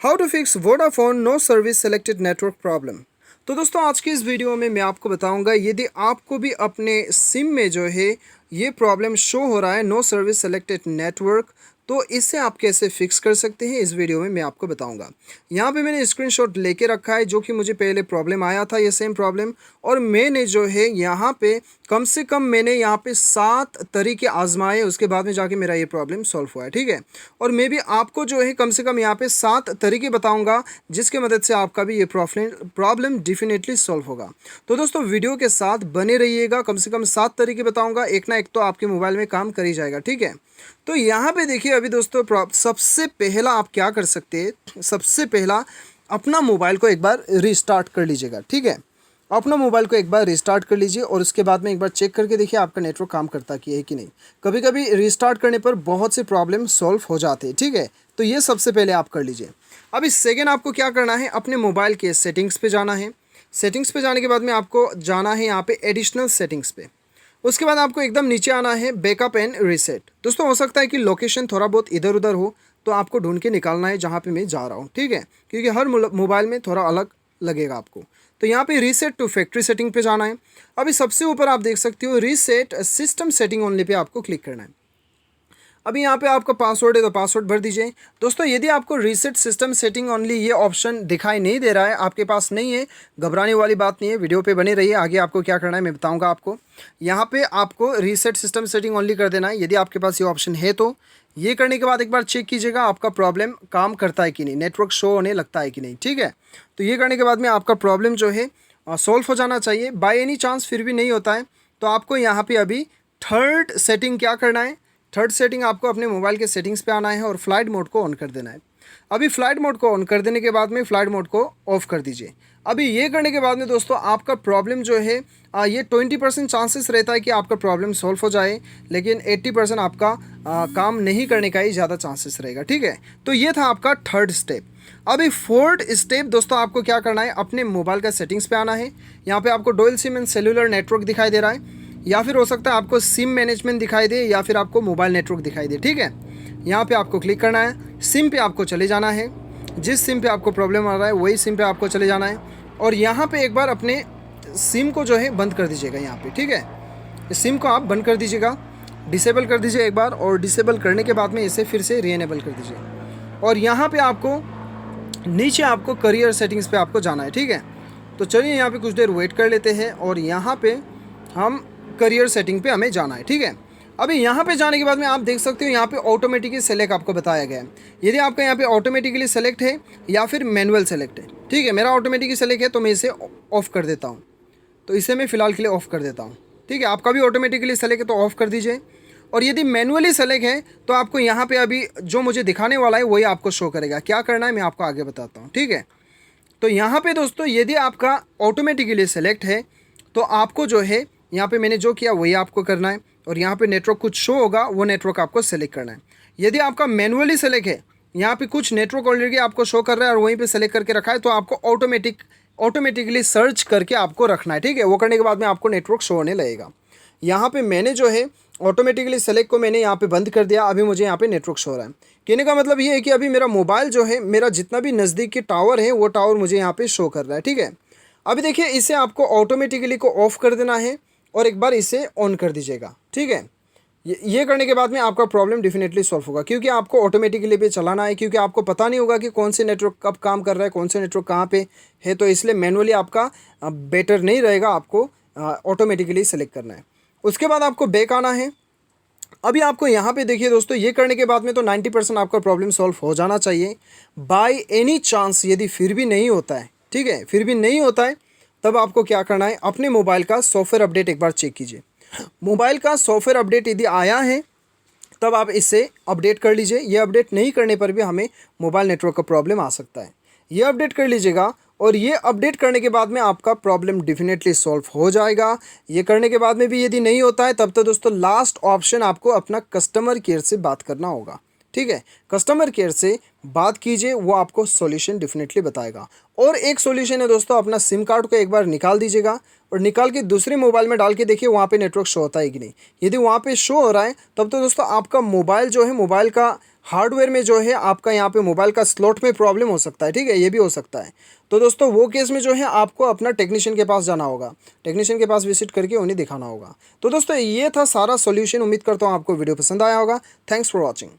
How to fix Vodafone no service selected network problem. तो दोस्तों आज की इस वीडियो में मैं आपको बताऊंगा यदि आपको भी अपने सिम में जो है ये प्रॉब्लम शो हो रहा है नो सर्विस सेलेक्टेड नेटवर्क, तो इससे आप कैसे फिक्स कर सकते हैं इस वीडियो में मैं आपको बताऊंगा। यहाँ पे मैंने स्क्रीनशॉट लेके रखा है जो कि मुझे पहले प्रॉब्लम आया था ये सेम प्रॉब्लम, और मैंने जो है यहाँ पे कम से कम मैंने यहाँ पे 7 तरीके आजमाए, उसके बाद में जाके मेरा ये प्रॉब्लम सॉल्व हुआ है। ठीक है, और मैं भी आपको जो है कम से कम यहाँ पे 7 तरीके बताऊंगा जिसके मदद से आपका भी ये प्रॉब्लम डेफिनेटली सॉल्व होगा। तो दोस्तों वीडियो के साथ बने रहिएगा, कम से कम 7 तरीके बताऊंगा, एक ना एक तो आपके मोबाइल में काम कर ही जाएगा। ठीक है, तो यहाँ पे देखिए अभी दोस्तों सबसे पहला आप क्या कर सकते हैं, सबसे पहला अपना मोबाइल को एक बार रीस्टार्ट कर लीजिएगा। ठीक है, अपना मोबाइल को एक बार रीस्टार्ट कर लीजिए और उसके बाद में एक बार चेक करके देखिए आपका नेटवर्क काम करता है कि नहीं। कभी कभी रीस्टार्ट करने पर बहुत से प्रॉब्लम सॉल्व हो जाते हैं। ठीक है, तो ये सबसे पहले आप कर लीजिए। अभी सेकेंड आपको क्या करना है, अपने मोबाइल के सेटिंग्स पे जाना है। सेटिंग्स पे जाने के बाद में आपको जाना है यहाँ पे एडिशनल सेटिंग्स पे। उसके बाद आपको एकदम नीचे आना है बैकअप एंड रीसेट। दोस्तों हो सकता है कि लोकेशन थोड़ा बहुत इधर उधर हो, तो आपको ढूंढ के निकालना है जहाँ पे मैं जा रहा हूँ। ठीक है, क्योंकि हर मोबाइल में थोड़ा अलग लगेगा आपको। तो यहाँ पे रीसेट टू फैक्ट्री सेटिंग पे जाना है। अभी सबसे ऊपर आप देख सकते हो reset system setting only pay आपको क्लिक करना है। अभी यहाँ पे आपका पासवर्ड है तो पासवर्ड भर दीजिए। दोस्तों यदि आपको रीसेट सिस्टम सेटिंग ओनली ये ऑप्शन दिखाई नहीं दे रहा है, आपके पास नहीं है, घबराने वाली बात नहीं है, वीडियो पे बने रहिए, आगे आपको क्या करना है मैं बताऊंगा आपको। यहाँ पे आपको रीसेट सिस्टम सेटिंग ओनली कर देना है यदि आपके पास ये ऑप्शन है। तो ये करने के बाद एक बार चेक कीजिएगा आपका प्रॉब्लम काम करता है कि नहीं, नेटवर्क शो होने लगता है कि नहीं। ठीक है, तो ये करने के बाद में आपका प्रॉब्लम जो है सॉल्व हो जाना चाहिए। बाय एनी चांस फिर भी नहीं होता है तो आपको यहाँ पे अभी थर्ड सेटिंग क्या करना है, थर्ड सेटिंग आपको अपने मोबाइल के सेटिंग्स पे आना है और फ्लाइट मोड को ऑन कर देना है। अभी फ्लाइट मोड को ऑन कर देने के बाद में फ्लाइट मोड को ऑफ कर दीजिए। अभी ये करने के बाद में दोस्तों आपका प्रॉब्लम जो है ये 20% चांसेस रहता है कि आपका प्रॉब्लम सॉल्व हो जाए, लेकिन 80% आपका काम नहीं करने का ही ज़्यादा चांसेस रहेगा। ठीक है, तो ये था आपका थर्ड स्टेप। अभी फोर्थ स्टेप दोस्तों आपको क्या करना है, अपने मोबाइल का सेटिंग्स पे आना है। यहाँ पे आपको dual SIM and cellular network दिखाई दे रहा है, या फिर हो सकता है आपको सिम मैनेजमेंट दिखाई दे, या फिर आपको मोबाइल नेटवर्क दिखाई दे। ठीक है, यहाँ पे आपको क्लिक करना है, सिम पे आपको चले जाना है, जिस सिम पे आपको प्रॉब्लम आ रहा है वही सिम पे आपको चले जाना है, और यहाँ पे एक बार अपने सिम को जो है बंद कर दीजिएगा यहाँ पे। ठीक है, सिम को आप बंद कर दीजिएगा, डिसेबल कर दीजिए एक बार, और डिसेबल करने के बाद में इसे फिर से रीएनेबल कर दीजिए, और यहाँ पे आपको नीचे आपको करियर सेटिंग्स पे आपको जाना है। ठीक है, तो चलिए यहाँ पे कुछ देर वेट कर लेते हैं और यहाँ पे हम करियर सेटिंग पे हमें जाना है। ठीक है, अभी यहाँ पे जाने के बाद में आप देख सकते हो यहाँ पे ऑटोमेटिकली सेलेक्ट आपको बताया गया है। यदि आपका यहाँ पे ऑटोमेटिकली सेलेक्ट है या फिर मैनुअल सेलेक्ट है। ठीक है, मेरा ऑटोमेटिकली सेलेक्ट है तो मैं इसे ऑफ़ कर देता हूँ, तो इसे मैं फ़िलहाल के लिए ऑफ़ कर देता हूँ। ठीक है, आपका भी ऑटोमेटिकली सेलेक्ट है तो ऑफ़ कर दीजिए, और यदि मैनुअली सेलेक्ट है तो आपको यहाँ पे अभी जो मुझे दिखाने वाला है वही आपको शो करेगा। क्या करना है मैं आपको आगे बताता हूँ। ठीक है, तो यहाँ पे दोस्तों यदि आपका ऑटोमेटिकली सेलेक्ट है तो आपको जो है यहाँ पे मैंने जो किया वही आपको करना है, और यहाँ पे नेटवर्क कुछ शो होगा वो नेटवर्क आपको सेलेक्ट करना है। यदि आपका मैनुअली सेलेक्ट है, यहाँ पे कुछ नेटवर्क ऑलरेडी आपको शो कर रहा है और वहीं पे सेलेक्ट करके रखा है, तो आपको ऑटोमेटिकली सर्च करके आपको रखना है। ठीक है, वो करने के बाद में आपको नेटवर्क शो होने लगेगा। यहाँ पे मैंने जो है ऑटोमेटिकली सेलेक्ट को मैंने यहाँ पे बंद कर दिया, अभी मुझे यहाँ पे नेटवर्क शो हो रहा है। कहने का मतलब ये है कि अभी मेरा मोबाइल जो है, मेरा जितना भी नज़दीक के टावर है वो टावर मुझे यहाँ पे शो कर रहा है। ठीक है, अभी देखिए इसे आपको ऑटोमेटिकली को ऑफ़ कर देना है और एक बार इसे ऑन कर दीजिएगा। ठीक है, ये करने के बाद में आपका प्रॉब्लम डेफिनेटली सॉल्व होगा, क्योंकि आपको ऑटोमेटिकली पे चलाना है, क्योंकि आपको पता नहीं होगा कि कौन से नेटवर्क कब काम कर रहा है, कौन से नेटवर्क कहाँ पे है, तो इसलिए मैनुअली आपका बेटर नहीं रहेगा, आपको ऑटोमेटिकली सेलेक्ट करना है। उसके बाद आपको बैक आना है। अभी आपको यहाँ पे देखिए दोस्तों, ये करने के बाद में तो 90% आपका प्रॉब्लम सॉल्व हो जाना चाहिए। बाय एनी चांस यदि फिर भी नहीं होता है, ठीक है, फिर भी नहीं होता है, तब आपको क्या करना है, अपने मोबाइल का सॉफ्टवेयर अपडेट एक बार चेक कीजिए। मोबाइल का सॉफ्टवेयर अपडेट यदि आया है तब आप इसे अपडेट कर लीजिए। ये अपडेट नहीं करने पर भी हमें मोबाइल नेटवर्क का प्रॉब्लम आ सकता है। ये अपडेट कर लीजिएगा, और ये अपडेट करने के बाद में आपका प्रॉब्लम डेफिनेटली सॉल्व हो जाएगा। ये करने के बाद में भी यदि नहीं होता है तब तो दोस्तों लास्ट ऑप्शन आपको अपना कस्टमर केयर से बात करना होगा। ठीक है, कस्टमर केयर से बात कीजिए, वो आपको सॉल्यूशन डेफिनेटली बताएगा। और एक सॉल्यूशन है दोस्तों, अपना सिम कार्ड को एक बार निकाल दीजिएगा और निकाल के दूसरे मोबाइल में डाल के देखिए वहाँ पे नेटवर्क शो होता है कि नहीं। यदि वहाँ पे शो हो रहा है तब तो दोस्तों आपका मोबाइल जो है, मोबाइल का हार्डवेयर में जो है आपका यहाँ पे मोबाइल का स्लॉट में प्रॉब्लम हो सकता है। ठीक है, ये भी हो सकता है। तो दोस्तों वो केस में जो है आपको अपना टेक्नीशियन के पास जाना होगा, टेक्नीशियन के पास विजिट करके उन्हें दिखाना होगा। तो दोस्तों ये था सारा सॉल्यूशन। उम्मीद करता हूँ आपको वीडियो पसंद आया होगा। Thanks for watching.